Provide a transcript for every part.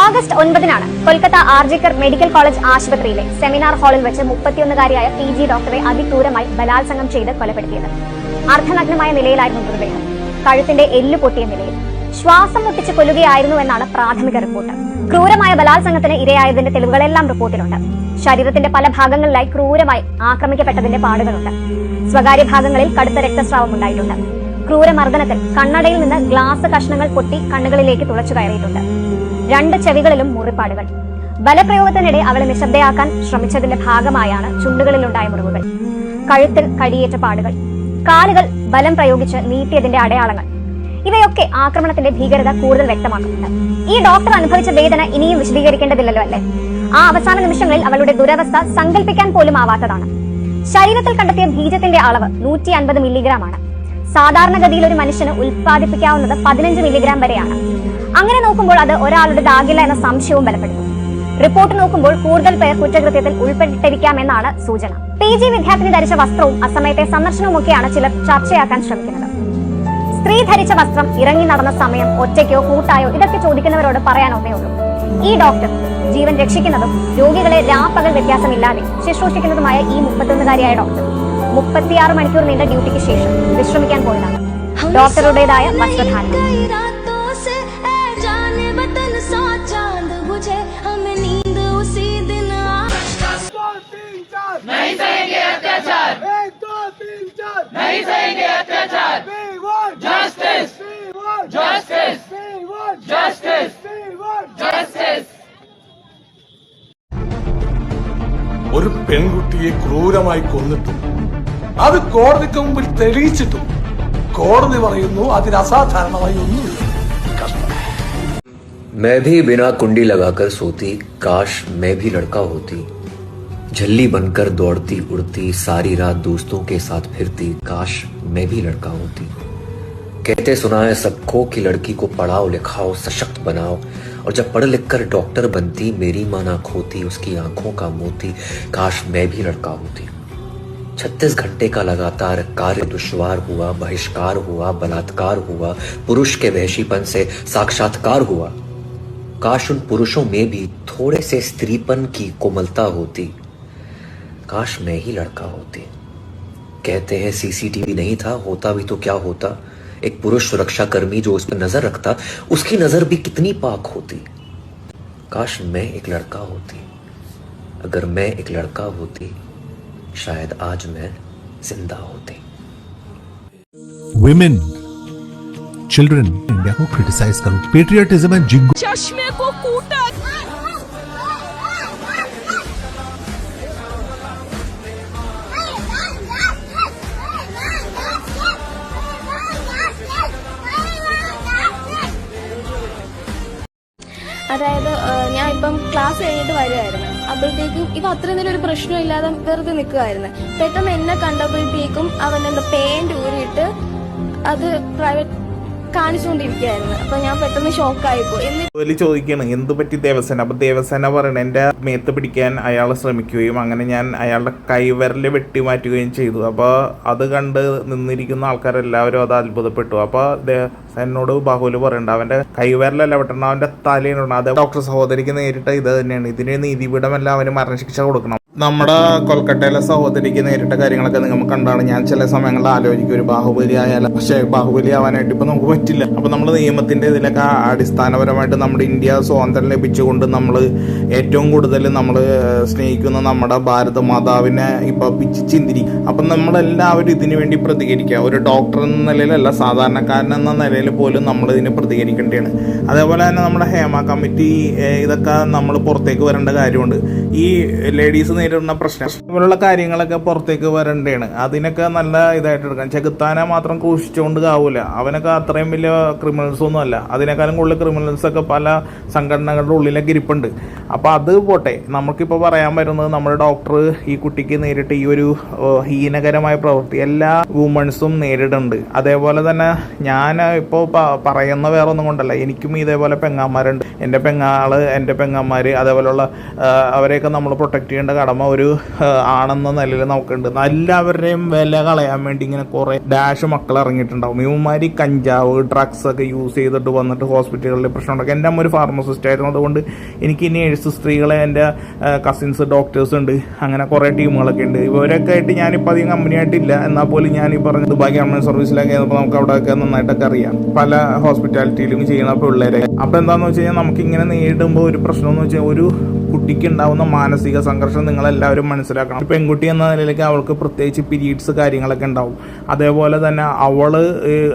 August 9-നാണ് Kolkata RG Kar medical college ആശുപത്രിയിലെ seminar ഹാളിൽ വെച്ച് 31-കാരിയായ PG ഡോക്ടറെ അതിക്രൂരമായി ബലാത്സംഗം ചെയ്ത് കൊലപ്പെടുത്തിയത്. അർദ്ധനഗ്നമായ നിലയിലായിരുന്നു മൃതദേഹം. കഴുത്തിന്റെ എല്ല് പൊട്ടിയ നിലയിൽ ശ്വാസം മുട്ടിച്ച് കൊല്ലുകയായിരുന്നുവെന്നാണ് പ്രാഥമിക റിപ്പോർട്ട്. ക്രൂരമായ ബലാത്സംഗത്തിന് ഇരയായതിന്റെ തെളിവുകളെല്ലാം റിപ്പോർട്ടിലുണ്ട്. ശരീരത്തിന്റെ പല ഭാഗങ്ങളിലായി ക്രൂരമായി ആക്രമിക്കപ്പെട്ടതിന്റെ പാടുകളുണ്ട്. സ്വകാര്യ ഭാഗങ്ങളിൽ കടുത്ത രക്തസ്രാവം ഉണ്ടായിട്ടുണ്ട്. ക്രൂരമർദ്ദനത്തിൽ കണ്ണടയിൽ നിന്ന് ഗ്ലാസ് കഷ്ണങ്ങൾ പൊട്ടി കണ്ണുകളിലേക്ക് തുളച്ചു കയറിയിട്ടുണ്ട്. 2 ചെവികളിലും മുറിപ്പാടുകൾ. ബലപ്രയോഗത്തിനിടെ അവളെ നിശബ്ദയാക്കാൻ ശ്രമിച്ചതിന്റെ ഭാഗമായാണ് ചുണ്ടുകളിലുണ്ടായ മുറിവുകൾ. കഴുത്തിൽ കടിയേറ്റ പാടുകൾ, കാലുകൾ ബലം പ്രയോഗിച്ച് നീട്ടിയതിന്റെ അടയാളങ്ങൾ. ഇവയൊക്കെ ആക്രമണത്തിന്റെ ഭീകരത കൂടുതൽ വ്യക്തമാക്കുന്നുണ്ട്. ഈ ഡോക്ടർ അനുഭവിച്ച വേദന ഇനിയും വിശദീകരിക്കേണ്ടതില്ലല്ലോ അല്ലേ? ആ അവസാന നിമിഷങ്ങളിൽ അവളുടെ ദുരവസ്ഥ സങ്കല്പിക്കാൻ പോലും ആവാത്തതാണ്. ശരീരത്തിൽ കണ്ടെത്തിയ ബീജത്തിന്റെ അളവ് 150 മില്ലിഗ്രാം ആണ്. സാധാരണഗതിയിൽ ഒരു മനുഷ്യന് ഉൽപ്പാദിപ്പിക്കാവുന്നത് 15 മില്ലിഗ്രാം വരെയാണ്. അങ്ങനെ നോക്കുമ്പോൾ അത് ഒരാളുടേതാകില്ല എന്ന സംശയവും ബലപ്പെടുന്നു. റിപ്പോർട്ട് നോക്കുമ്പോൾ കൂടുതൽ പേർ കുറ്റകൃത്യത്തിൽ ഉൾപ്പെട്ടിരിക്കാമെന്നാണ് സൂചന. PG വിദ്യാർത്ഥിനി ധരിച്ച വസ്ത്രവും അസമയത്തെ സന്ദർശനവുമൊക്കെയാണ് ചിലർ ചർച്ചയാക്കാൻ ശ്രമിക്കുന്നത്. സ്ത്രീ ധരിച്ച വസ്ത്രം, ഇറങ്ങി നടന്ന സമയം, ഒറ്റയ്ക്കോ കൂട്ടായോ, ഇതൊക്കെ ചോദിക്കുന്നവരോട് പറയാൻ ഒന്നേ ഉള്ളൂ. ഈ ഡോക്ടർ ജീവൻ രക്ഷിക്കുന്നതും രോഗികളെ രാപ്പകൽ വ്യത്യാസമില്ലാതെ ശുശ്രൂഷിക്കുന്നതുമായ ഈ 31-കാരിയായ ഡോക്ടർ 36 മണിക്കൂർ നീണ്ട ഡ്യൂട്ടിക്ക് ശേഷം വിശ്രമിക്കാൻ പോയതാണ്. ഡോക്ടറുടേതായ വസ്ത്രധാരണം. नहीं सहेंगे अत्याचार, 1 2 3 4 नहीं सहेंगे अत्याचार, जस्टिस जस्टिस जस्टिस जस्टिस. ഒരു പെൺകുട്ടിയെ ക്രൂരമായി കൊന്നിട്ടും അത് കോടതിക്ക് മുമ്പിൽ തെളിയിച്ചിട്ടും കോടതി പറയുന്നു അതിന് അസാധാരണമായി ഒന്നുമില്ല. मैं भी बिना कुंडी लगाकर सोती, काश मैं भी लड़का होती. झल्ली बनकर दौड़ती उड़ती, सारी रात दोस्तों के साथ फिरती, काश मैं भी लड़का होती. कहते सुना है सबको कि लड़की को पढ़ाओ लिखाओ सशक्त बनाओ, और जब पढ़ लिख कर डॉक्टर बनती, मेरी मां ना खोती उसकी आंखों का मोती, काश मैं भी लड़का होती. 36 घंटे का लगातार कार्य दुश्वार हुआ, बहिष्कार हुआ, बलात्कार हुआ, पुरुष के वहशीपन से साक्षात्कार हुआ. काश उन पुरुषों में भी थोड़े से स्त्रीपन की कोमलता होती, काश मैं ही लड़का होती. कहते हैं CCTV नहीं था, होता भी तो क्या होता. एक पुरुष सुरक्षा कर्मी जो उस पर नजर रखता, उसकी नजर भी कितनी पाक होती. काश मैं एक लड़का होती. अगर मैं एक लड़का होती, शायद आज मैं जिंदा होती. Women, children, इंडिया को क्रिटिसाइज करो. Patriotism and ginkgo. चश्मे को कूटा. അതായത് ഞാൻ ഇപ്പം ക്ലാസ് കഴിഞ്ഞിട്ട് വരുമായിരുന്നു. അപ്പോഴത്തേക്കും ഇവ അത്രയും നേരം ഒരു പ്രശ്നമില്ലാതെ വെറുതെ നിൽക്കുമായിരുന്നു. പെട്ടെന്ന് എന്നെ കണ്ടപ്പോഴത്തേക്കും അവൻ എന്താ പാന്റ് ഊരിയിട്ട് അത് പ്രൈവറ്റ് കാണിച്ചുകൊണ്ടിരിക്കുകയായിരുന്നു. അപ്പൊ ഞാൻ പെട്ടെന്ന് ഷോക്കായിപ്പോയി. ചോദിക്കണം എന്ത് പറ്റി ദേവസേന. അപ്പൊ ദേവസേന പറയണ എന്റെ മേത്ത് പിടിക്കാൻ അയാൾ ശ്രമിക്കുകയും അങ്ങനെ ഞാൻ അയാളുടെ കൈവിരല് വെട്ടി മാറ്റുകയും ചെയ്തു. അപ്പോൾ അത് കണ്ട് നിന്നിരിക്കുന്ന ആൾക്കാരെല്ലാവരും അത് അത്ഭുതപ്പെട്ടു. അപ്പോൾ എന്നോട് ബാഹുല് പറയണ്ട അവന്റെ കൈവിരലല്ല വെട്ടണം, അവന്റെ തലയിലാണ്. അത് ഡോക്ടർ സഹോദരിക്ക് നേരിട്ട ഇത് തന്നെയാണ്. ഇതിന് നീതിപീഠമല്ല അവന് മരണശിക്ഷ കൊടുക്കണം. നമ്മുടെ കൊൽക്കട്ടയിലെ സഹോദരിക്ക് നേരിട്ട കാര്യങ്ങളൊക്കെ നിങ്ങൾ കണ്ടാണ്. ഞാൻ ചില സമയങ്ങളിൽ ആലോചിക്കും ഒരു ബാഹുബലി ആയാലും, പക്ഷേ ബാഹുബലി ആവാനായിട്ട് ഇപ്പൊ നമുക്ക് പറ്റില്ല. അപ്പൊ നമ്മൾ നിയമത്തിന്റെ ഇതിലൊക്കെ അടിസ്ഥാനപരമായിട്ട് നമ്മുടെ ഇന്ത്യ സ്വാതന്ത്ര്യം ലഭിച്ചുകൊണ്ട് നമ്മൾ ഏറ്റവും കൂടുതൽ നമ്മൾ സ്നേഹിക്കുന്ന നമ്മുടെ ഭാരത മാതാവിനെ ഇപ്പൊ ചിന്തിരിക്കും. അപ്പം നമ്മളെല്ലാവരും ഇതിനു വേണ്ടി പ്രതികരിക്കുക. ഒരു ഡോക്ടർ എന്ന നിലയിലല്ല, സാധാരണക്കാരൻ എന്ന നിലയിൽ പോലും നമ്മൾ ഇതിന് പ്രതികരിക്കേണ്ടതാണ്. അതേപോലെ തന്നെ നമ്മുടെ ഹേമ കമ്മിറ്റി ഇതൊക്കെ നമ്മൾ പുറത്തേക്ക് വരേണ്ട കാര്യമുണ്ട്. ഈ ലേഡീസ് നേരിടുന്ന പ്രശ്നം ഇവരുള്ള കാര്യങ്ങളൊക്കെ പുറത്തേക്ക് വരേണ്ടതാണ്. അതിനൊക്കെ നല്ല ഇതായിട്ട് എടുക്കാം. ചെകുത്താനെ മാത്രം ക്രൂശിച്ചുകൊണ്ട് ആവൂല. അവനൊക്കെ അത്രയും വലിയ ക്രിമിനൽസ് ഒന്നും അല്ല. അതിനേക്കാളും കൂടുതൽ ക്രിമിനൽസ് ഒക്കെ പല സംഘടനകളുടെ ഉള്ളിലൊക്കെ ഇരിപ്പുണ്ട്. അപ്പോൾ അത് പോട്ടെ, നമുക്കിപ്പോൾ പറയാൻ വരുന്നത് നമ്മുടെ ഡോക്ടർ ഈ കുട്ടിക്ക് നേരിട്ട് ഈ ഒരു ഹീനകരമായ പ്രവൃത്തി എല്ലാ വുമൺസും നേരിടുന്നുണ്ട്. അതേപോലെ തന്നെ ഞാൻ ഇപ്പോൾ പറയുന്ന വേറെ ഒന്നും കൊണ്ടല്ല, എനിക്കും ഇതേപോലെ പെങ്ങാന്മാരുണ്ട്. എൻ്റെ പെങ്ങാള്, എൻ്റെ പെങ്ങന്മാർ, അതേപോലെയുള്ള അവരെ അവരെയൊക്കെ നമ്മൾ പ്രൊട്ടക്റ്റ് ചെയ്യേണ്ട കടമ ഒരു ആണെന്ന നിലയിൽ നമുക്കുണ്ട്. എല്ലാവരുടെയും വില കളയാൻ വേണ്ടി ഇങ്ങനെ കുറേ ഡാഷ് മക്കൾ ഇറങ്ങിയിട്ടുണ്ടാവും. ഇവന്മാർ കഞ്ചാവ് ഡ്രഗ്സ് ഒക്കെ യൂസ് ചെയ്തിട്ട് വന്നിട്ട് ഹോസ്പിറ്റലുകളിൽ പ്രശ്നം ഉണ്ടാക്കും. എൻ്റെ അമ്മ ഒരു ഫാർമസിസ്റ്റ് ആയിരുന്നു, അതുകൊണ്ട് എനിക്ക് ഈ നേഴ്സ് സ്ത്രീകളെ എൻ്റെ കസിൻസ് ഡോക്ടേഴ്സ് ഉണ്ട്, അങ്ങനെ കുറേ ടീമുകളൊക്കെ ഉണ്ട്. ഇവരൊക്കെ ആയിട്ട് ഞാനിപ്പോൾ അധികം കമ്പനിയായിട്ടില്ല, എന്നാൽ പോലും ഞാൻ ഈ പറഞ്ഞ ദുബായ് ഗവൺമെൻറ് സർവീസിലൊക്കെ ആയിരുന്നപ്പോൾ നമുക്ക് അവിടെയൊക്കെ നന്നായിട്ടൊക്കെ അറിയാം, പല ഹോസ്പിറ്റാലിറ്റിയിലും ചെയ്യുന്ന പിള്ളേരെ. അപ്പോൾ എന്താണെന്ന് വെച്ച് കഴിഞ്ഞാൽ നമുക്കിങ്ങനെ നേരിടുമ്പോൾ ഒരു പ്രശ്നം എന്ന് വെച്ചാൽ ഒരു കുട്ടിക്ക് ഉണ്ടാവുന്ന മാനസിക സംഘർഷം നിങ്ങളെല്ലാവരും മനസ്സിലാക്കണം. പെൺകുട്ടി എന്ന നിലയിലേക്ക് അവൾക്ക് പ്രത്യേകിച്ച് പീരീഡ്സ് കാര്യങ്ങളൊക്കെ ഉണ്ടാവും. അതേപോലെ തന്നെ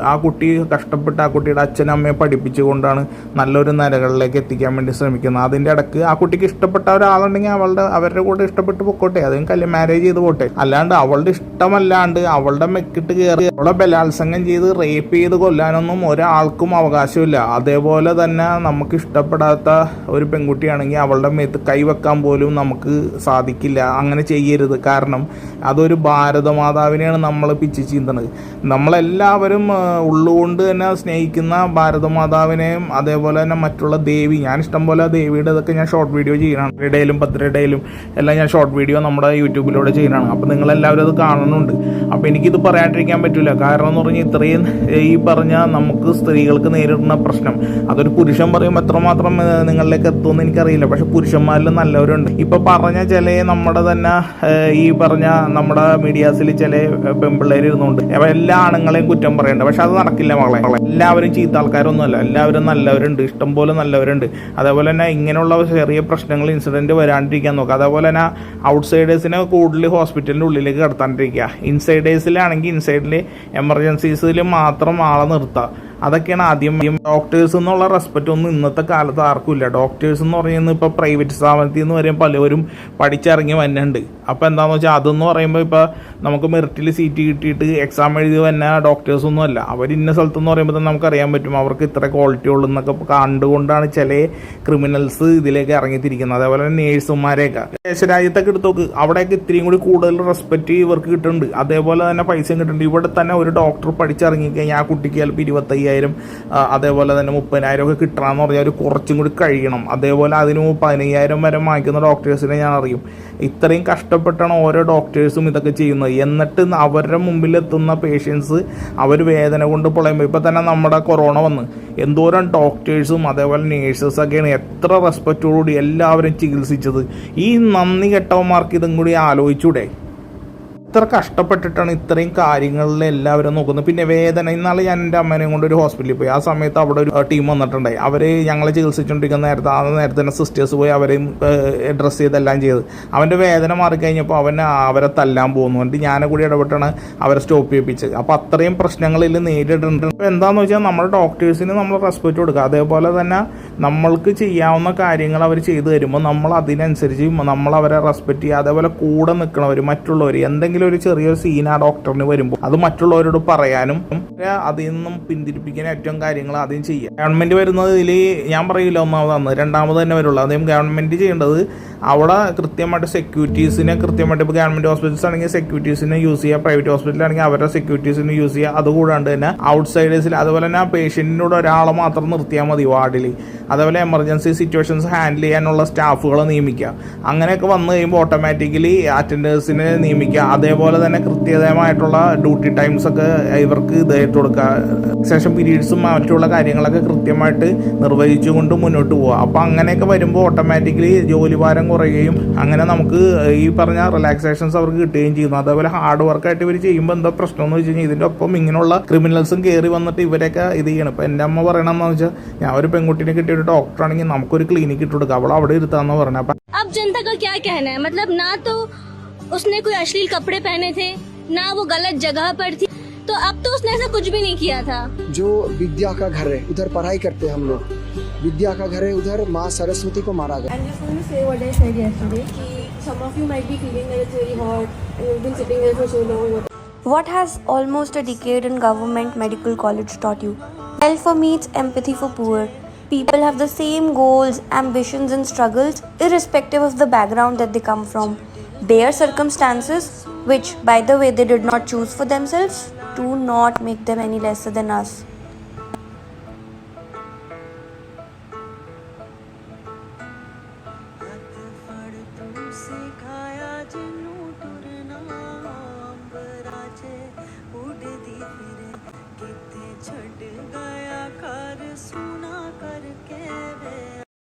ആ കുട്ടി കഷ്ടപ്പെട്ട് ആ കുട്ടിയുടെ അച്ഛനമ്മയെ പഠിപ്പിച്ചുകൊണ്ടാണ് നല്ലൊരു നിലകളിലേക്ക് എത്തിക്കാൻ വേണ്ടി ശ്രമിക്കുന്നത്. അതിൻ്റെ ഇടയ്ക്ക് ആ കുട്ടിക്ക് ഇഷ്ടപ്പെട്ട ഒരാളുണ്ടെങ്കിൽ അവരുടെ കൂടെ ഇഷ്ടപ്പെട്ട് പൊക്കോട്ടെ, അതും മാരേജ് ചെയ്ത് പോട്ടെ. അല്ലാണ്ട് അവളുടെ ഇഷ്ടമല്ലാണ്ട് അവളുടെ മെക്കിട്ട് കയറി അവളെ ബലാത്സംഗം ചെയ്ത് റേപ്പ് ചെയ്ത് കൊല്ലാനൊന്നും ഒരാൾക്കും അവകാശമില്ല. അതേപോലെ തന്നെ നമുക്ക് ഇഷ്ടപ്പെടാത്ത ഒരു പെൺകുട്ടിയാണെങ്കിൽ അവളുടെ മേത്ത് കൈവെക്കാൻ പോലും നമുക്ക് സാധിക്കില്ല. അങ്ങനെ ചെയ്യരുത്. കാരണം അതൊരു ഭാരതമാതാവിനെയാണ് നമ്മൾ പിച്ച് ചീന്തണത്. നമ്മളെല്ലാവരും ഉള്ളുകൊണ്ട് തന്നെ സ്നേഹിക്കുന്ന ഭാരതമാതാവിനെയും അതേപോലെ തന്നെ മറ്റുള്ള ദേവി, ഞാൻ ഇഷ്ടംപോലെ ദേവിയുടെ ഇതൊക്കെ ഞാൻ ഷോർട്ട് വീഡിയോ ചെയ്യണം, ഇടയിലും പത്രയിടയിലും എല്ലാം ഞാൻ ഷോർട്ട് വീഡിയോ നമ്മുടെ യൂട്യൂബിലൂടെ ചെയ്യണം. അപ്പോൾ നിങ്ങളെല്ലാവരും അത് കാണുന്നുണ്ട്. അപ്പോൾ എനിക്കിത് പറയാണ്ടിരിക്കാൻ പറ്റില്ല. കാരണം എന്ന് പറഞ്ഞാൽ ഇത്രയും ഈ പറഞ്ഞ നമുക്ക് സ്ത്രീകൾക്ക് നേരിടുന്ന പ്രശ്നം അതൊരു പുരുഷൻ പറയുമ്പോൾ എത്രമാത്രം നിങ്ങളിലേക്ക് എത്തുമെന്ന് എനിക്കറിയില്ല. പക്ഷെ പുരുഷന്മാരിൽ നല്ലവരുണ്ട്. ഇപ്പൊ പറഞ്ഞ ചില നമ്മുടെ തന്നെ ഈ പറഞ്ഞ നമ്മുടെ മീഡിയാസിൽ ചില പെൺപിള്ളേർ ഇരുന്നുണ്ട് എല്ലാ ആണുങ്ങളെയും കുറ്റം പറയണ്ട. പക്ഷെ അത് നടക്കില്ല മകളെ. എല്ലാവരും ചീത്ത ആൾക്കാരൊന്നുമല്ല, എല്ലാവരും നല്ലവരുണ്ട്, ഇഷ്ടംപോലെ നല്ലവരുണ്ട്. അതേപോലെ തന്നെ ഇങ്ങനെയുള്ള ചെറിയ പ്രശ്നങ്ങൾ ഇൻസിഡന്റ് വരാണ്ടിരിക്കാൻ നോക്കുക. അതേപോലെ തന്നെ ഔട്ട്സൈഡേഴ്സിനെ കൂടുതൽ ഹോസ്പിറ്റലിൻ്റെ ഉള്ളിലേക്ക് കടത്താണ്ടിരിക്കുക. ഇൻസൈഡേഴ്സിലാണെങ്കിൽ ഇൻസൈഡിൽ എമർജൻസീസിൽ മാത്രം ആളെ നിർത്തുക. അതൊക്കെയാണ് ആദ്യം. ഡോക്ടേഴ്സ് എന്നുള്ള റെസ്പെക്റ്റ് ഒന്നും ഇന്നത്തെ കാലത്ത് ആർക്കും ഇല്ല. ഡോക്ടേഴ്സ് എന്ന് പറയുന്നത് ഇപ്പോൾ പ്രൈവറ്റ് സ്ഥാപനത്തിൽ നിന്ന് വരെ പലവരും പഠിച്ചിറങ്ങി വന്നുണ്ട്. അപ്പോൾ എന്താണെന്ന് വെച്ചാൽ അതെന്ന് പറയുമ്പോൾ ഇപ്പോൾ നമുക്ക് മെറിറ്റിൽ സീറ്റ് കിട്ടിയിട്ട് എക്സാം എഴുതി വന്ന ഡോക്ടേഴ്സൊന്നും അല്ല. അവർ ഇന്ന സ്ഥലത്തെന്ന് പറയുമ്പോൾ തന്നെ നമുക്കറിയാൻ പറ്റും അവർക്ക് ഇത്ര ക്വാളിറ്റി ഉള്ളൂ എന്നൊക്കെ കണ്ടുകൊണ്ടാണ് ചില ക്രിമിനൽസ് ഇതിലേക്ക് ഇറങ്ങിത്തിരിക്കുന്നത്. അതേപോലെ തന്നെ നേഴ്സുമാരെയൊക്കെ ദേശരാജ്യത്തൊക്കെ എടുത്ത് നോക്ക്, അവിടെയൊക്കെ ഇത്രയും കൂടി കൂടുതൽ റെസ്പെക്റ്റ് ഇവർക്ക് കിട്ടുന്നുണ്ട്. അതേപോലെ തന്നെ പൈസയും കിട്ടുന്നുണ്ട്. ഇവിടെ തന്നെ ഒരു ഡോക്ടർ പഠിച്ചിറങ്ങിക്കഴിഞ്ഞാൽ ആ കുട്ടിക്ക് ചിലപ്പോൾ 25,000 അതേപോലെ തന്നെ 30,000 ഒക്കെ കിട്ടണമെന്ന് പറഞ്ഞാൽ ഒരു കുറച്ചും കൂടി കഴിയണം. അതേപോലെ അതിന് 15,000 വരെ വാങ്ങിക്കുന്ന ഡോക്ടേഴ്സിനെ ഞാൻ അറിയും. ഇത്രയും കഷ്ടപ്പെട്ടാണ് ഓരോ ഡോക്ടേഴ്സും ഇതൊക്കെ ചെയ്യുന്നത്. എന്നിട്ട് അവരുടെ മുമ്പിലെത്തുന്ന പേഷ്യൻസ് അവർ വേദന കൊണ്ട് പൊളയുമ്പോൾ ഇപ്പം തന്നെ നമ്മുടെ കൊറോണ വന്ന് എന്തോരം ഡോക്ടേഴ്സും അതേപോലെ നേഴ്സസൊക്കെയാണ് എത്ര റെസ്പെക്റ്റോടുകൂടി എല്ലാവരും ചികിത്സിച്ചത്. ഈ നന്ദി കെട്ടവന്മാർക്ക് ഇതും കൂടി ആലോചിച്ചൂടെ? ഇത്ര കഷ്ടപ്പെട്ടിട്ടാണ് ഇത്രയും കാര്യങ്ങളിൽ എല്ലാവരും നോക്കുന്നത്. പിന്നെ വേദന, ഇന്നാൾ ഞാൻ എൻ്റെ അമ്മേനെയും കൊണ്ട് ഒരു ഹോസ്പിറ്റലിൽ പോയി. ആ സമയത്ത് അവിടെ ഒരു ടീം വന്നിട്ടുണ്ടായി. അവർ ഞങ്ങളെ ചികിത്സിച്ചുകൊണ്ടിരിക്കുന്ന നേരത്തെ തന്നെ സിസ്റ്റേഴ്സ് പോയി അവരെയും ഡ്രസ്സ് ചെയ്തെല്ലാം ചെയ്ത് അവൻ്റെ വേദന മാറിക്കഴിഞ്ഞപ്പോൾ അവരെ തല്ലാൻ പോകുന്നു. എന്നിട്ട് ഞാനെ കൂടി ഇടപെട്ടാണ് അവരെ സ്റ്റോപ്പ് ചെയ്യിപ്പിച്ചത്. അപ്പോൾ അത്രയും പ്രശ്നങ്ങളിൽ നേരിടുന്നുണ്ട്. അപ്പോൾ എന്താണെന്ന് വെച്ചാൽ നമ്മുടെ ഡോക്ടേഴ്സിന് നമ്മൾ റെസ്പെക്റ്റ് കൊടുക്കുക. അതേപോലെ തന്നെ നമ്മൾക്ക് ചെയ്യാവുന്ന കാര്യങ്ങൾ അവർ ചെയ്തു തരുമ്പോൾ നമ്മൾ അതിനനുസരിച്ച് നമ്മൾ അവരെ റെസ്പെക്റ്റ് ചെയ്യുക. അതേപോലെ കൂടെ നിൽക്കണവർ മറ്റുള്ളവർ എന്തെങ്കിലും ഒരു ചെറിയൊരു സീൻ ആ ഡോക്ടറിന് വരുമ്പോൾ അത് മറ്റുള്ളവരോട് പറയാനും അതിൽ നിന്നും പിന്തിരിപ്പിക്കാൻ ഏറ്റവും കാര്യങ്ങൾ ആദ്യം ചെയ്യുക. ഗവൺമെൻറ് വരുന്നത് ഇതിൽ ഞാൻ പറയില്ല ഒന്നാമതാണ്, രണ്ടാമത് തന്നെ വരുള്ളൂ. ആദ്യം ഗവൺമെൻറ് ചെയ്യേണ്ടത് അവിടെ കൃത്യമായിട്ട് സെക്യൂരിറ്റീസിനെ കൃത്യമായിട്ട് ഇപ്പോൾ ഗവൺമെൻറ് ഹോസ്പിറ്റൽസ് ആണെങ്കിൽ സെക്യൂരിറ്റീസിനെ യൂസ് ചെയ്യുക, പ്രൈവറ്റ് ഹോസ്പിറ്റലാണെങ്കിൽ അവരുടെ സെക്യൂരിറ്റീസിനെ യൂസ് ചെയ്യുക. അതുകൂടാണ്ട് തന്നെ ഔട്ട്സൈഡേഴ്സിൽ അതുപോലെ തന്നെ ആ പേഷ്യൻറ്റിനോട് ഒരാളെ മാത്രം നിർത്തിയാൽ മതി വാർഡിൽ. അതേപോലെ എമർജൻസി സിറ്റുവേഷൻസ് ഹാൻഡിൽ ചെയ്യാനുള്ള സ്റ്റാഫുകളെ നിയമിക്കുക. അങ്ങനെയൊക്കെ വന്നു കഴിയുമ്പോൾ ഓട്ടോമാറ്റിക്കലി അറ്റൻഡേഴ്സിനെ നിയമിക്കുക. അതേപോലെ തന്നെ കൃത്യമായിട്ടുള്ള ഡ്യൂട്ടി ടൈംസ് ഒക്കെ ഇവർക്ക് ഇതായിട്ട് കൊടുക്കുക. ശേഷം പീരീഡ്സും മറ്റുള്ള കാര്യങ്ങളൊക്കെ കൃത്യമായിട്ട് നിർവഹിച്ചുകൊണ്ട് മുന്നോട്ട് പോവുക. അപ്പോൾ അങ്ങനെയൊക്കെ വരുമ്പോൾ ഓട്ടോമാറ്റിക്കലി ജോലിഭാരം കുറയുകയും അങ്ങനെ നമുക്ക് ഈ പറഞ്ഞ റിലാക്സേഷൻസ് അവർക്ക് കിട്ടുകയും ചെയ്യുന്നു. അതേപോലെ ഹാർഡ് വർക്കായിട്ട് ഇവർ ചെയ്യുമ്പോൾ എന്താ പ്രശ്നം എന്ന് വെച്ച് കഴിഞ്ഞാൽ ഇതിൻ്റെ ഒപ്പം ഇങ്ങനെയുള്ള ക്രിമിനൽസും കയറി വന്നിട്ട് ഇവരൊക്കെ ഇത് ചെയ്യണം. ഇപ്പോൾ എൻ്റെ അമ്മ പറയണമെന്ന് വെച്ചാൽ ഞാൻ ഒരു പെൺകുട്ടിനെ കിട്ടിയ ഒരു ഡോക്ടറാണെങ്കിൽ നമുക്കൊരു ക്ലിനിക്ക് ഇട്ട് കൊടുക്കുക, അവൾ അവിടെ ഇരുത്താന്ന് പറഞ്ഞു. അപ്പം अब जनता का क्या कहना है, मतलब ना तो उसने कोई अश्लील कपड़े पहने थे, ना वो गलत जगह पर थी, तो अब तो उसने ऐसा कुछ भी नहीं किया था. जो विद्या का घर है उधर पढ़ाई करते हैं हम लोग, विद्या का घर है उधर माँ सरस्वती को मारा गया. I'm just going to say what I said yesterday. Some of you might be feeling that it's very hot and you've been sitting there for so long. What has almost a decade in government medical college taught you? Welfare meets empathy for poor. People have the same goals, ambitions and struggles irrespective of the background that they come from. Their circumstances, which by the way they did not choose for themselves, do not make them any lesser than us. सिखा